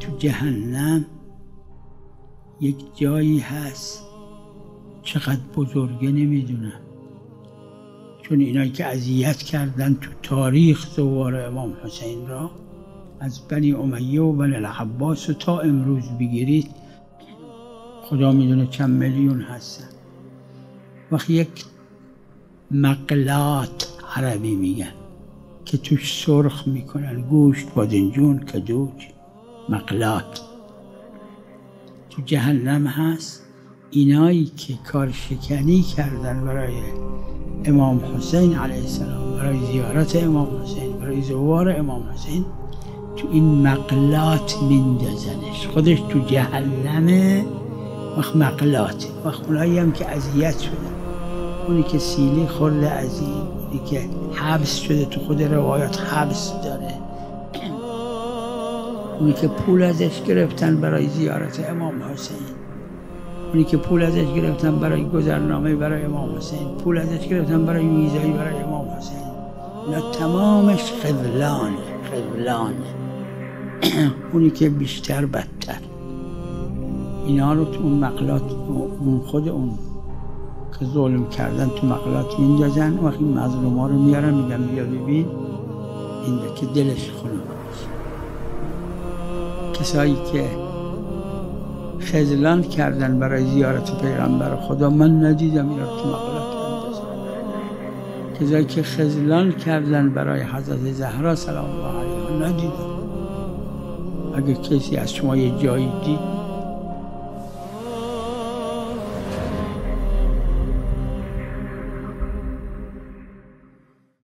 تو جهنم یک جایی هست چقدر بزرگه نمیدونم، چون اینایی که اذیت کردن تو تاریخ زوار امام حسین را از بنی امیه و بنی العباس و تا امروز بگیرید خدا میدونه چند میلیون هستن. وقتی یک مقلات عربی میگن که توش سرخ میکنن گوشت، بادنجون، کدوج، مقلات تو جهنم هست. اینایی که کار شکنی کردن برای امام حسین علیه السلام، برای زیارت امام حسین، برای زوار امام حسین، تو این مقلات میندازنش. خودش تو جهنمه. وقت مقلات، وقت اونایی هم که اذیت شدن، اونی که سیلی خورده از این، اونی که حبس شده، تو خود روایات حبس داره، اونی که پول ازش گرفتن برای زیارت امام حسین، اونی که پول ازش گرفتن برای گذرنامه برای امام حسین، پول ازش گرفتن برای ویزایی برای امام حسین، اینا تمامش خذلانه. اونی که بیشتر بدتر، اینا رو تو اون مقلات، اون خود اون که ظلم کردن تو مقلات میندازن. وقتی مظلوما رو میارن میگن بیا ببین این که دلش خنک میشه. کسایی که خذلان کردن برای زیارت پیغمبر خدا، من ندیدم اینا رو تو مقلات میندازن. کسایی که خذلان کردن برای حضرت زهرا سلام الله علیها ندیدم. اگه کسی از شما یه جایی دید